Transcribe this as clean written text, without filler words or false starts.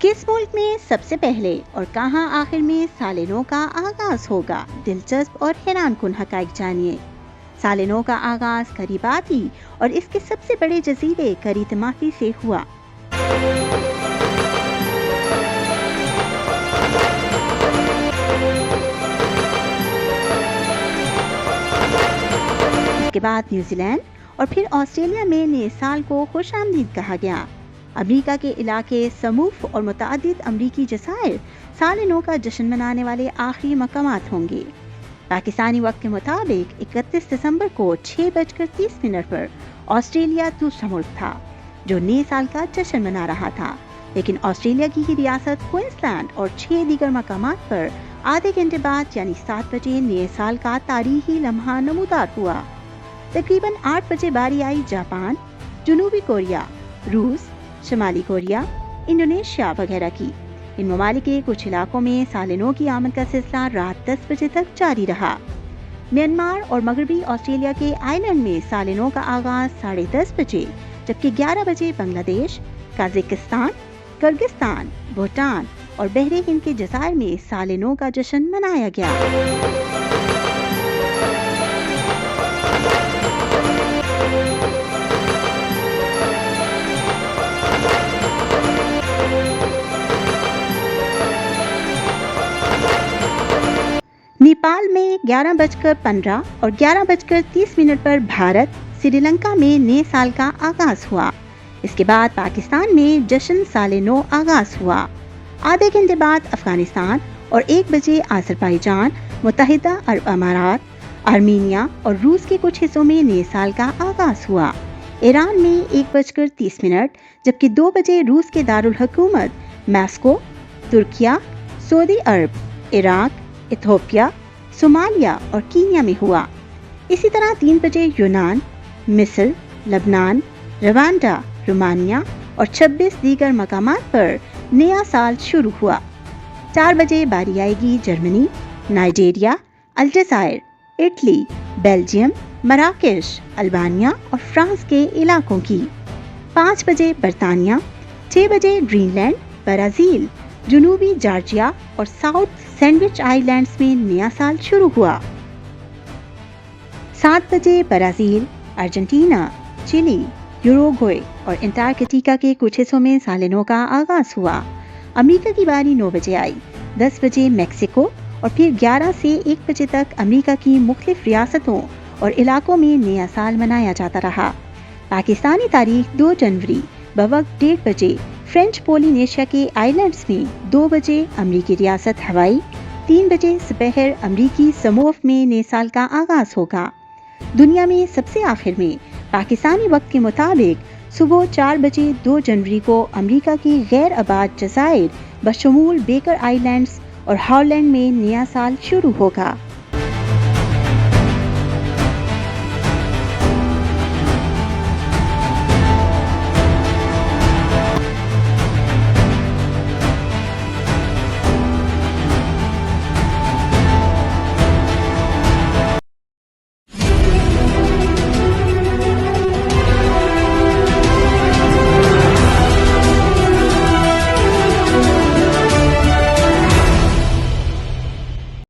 کس ملک میں سب سے پہلے اور کہاں آخر میں سال نو کا آغاز ہوگا؟ دلچسپ اور حیران کن حقائق جانیے۔ سال نو کا آغاز کریباتی اور اس کے سب سے بڑے جزیرے کریتماتی سے ہوا۔ اس کے بعد نیوزی لینڈ اور پھر آسٹریلیا میں نئے سال کو خوش آمدید کہا گیا۔ امریکہ کے علاقے سموف اور متعدد امریکی جزائر سال نو کا جشن منانے والے آخری مقامات ہوں گے۔ پاکستانی وقت کے مطابق 31 دسمبر کو 6:30 پر آسٹریلیا دوسرا ملک تھا جو نئے سال کا جشن منا رہا تھا، لیکن آسٹریلیا کی ہی ریاست کوئنز لینڈ اور 6 دیگر مقامات پر آدھے گھنٹے بعد یعنی 7 بجے نئے سال کا تاریخی لمحہ نمودار ہوا۔ تقریباً 8 بجے باری آئی جاپان، جنوبی کوریا، روس، شمالی کوریا، انڈونیشیا وغیرہ کی۔ ان ممالک کے کچھ علاقوں میں سال نو کی آمد کا سلسلہ رات 10 بجے تک جاری رہا۔ میانمار اور مغربی آسٹریلیا کے آئی لینڈ میں سال نو کا آغاز 10:30 بجے، جبکہ 11 بجے بنگلہ دیش، قازقستان، کرغستان، بھوٹان اور بحر ہند کے جزائر میں سال نو کا جشن منایا گیا۔ نیپال میں 11:15 اور 11:30 پر بھارت، سری لنکا میں نئے سال کا آغاز ہوا۔ اس کے بعد پاکستان میں جشن سال نو آغاز ہوا۔ آدھے گھنٹے بعد افغانستان اور 1 بجے آذربائیجان، متحدہ عرب امارات، آرمینیا اور روس کے کچھ حصوں میں نئے سال کا آغاز ہوا۔ ایران میں 1:30 جبکہ 2 بجے روس کے دارالحکومت ماسکو، ترکیہ، سعودی عرب، عراق، ایتھوپیا، صومالیہ اور کینیا میں ہوا۔ اسی طرح 3 بجے یونان، مصر، لبنان، روانڈا، رومانیہ اور 26 دیگر مقامات پر نیا سال شروع ہوا۔ 4 بجے باری آئے گی جرمنی، نائجیریا، الجزائر، اٹلی، بیلجیم، مراکش، البانیہ اور فرانس کے علاقوں کی۔ 5 بجے برطانیہ، 6 بجے گرین لینڈ، برازیل، جنوبی جارجیا اور ساؤتھ سینڈوچ آئی لینڈز میں نیا سال شروع ہوا۔ 7 بجے برازیل، ارجنٹینا، چلی، یوروگوئے اور انٹارکٹیکا کے کچھ حصوں میں سال نو کا آغاز ہوا۔ امریکہ کی باری 9 بجے آئی۔ 10 بجے میکسیکو اور پھر 11 سے 1 بجے تک امریکہ کی مختلف ریاستوں اور علاقوں میں نیا سال منایا جاتا رہا۔ پاکستانی تاریخ 2 جنوری بوقت 1:30 بجے فرینچ پولینیشیا کے آئی لینڈز میں، 2 بجے امریکی ریاست ہوائی، 3 بجے سپہر امریکی سموف میں نئے سال کا آغاز ہوگا۔ دنیا میں سب سے آخر میں پاکستانی وقت کے مطابق صبح 4 بجے 2 جنوری کو امریکہ کی غیر آباد جزائر بشمول بیکر آئی لینڈز اور ہالینڈ میں نیا سال شروع ہوگا۔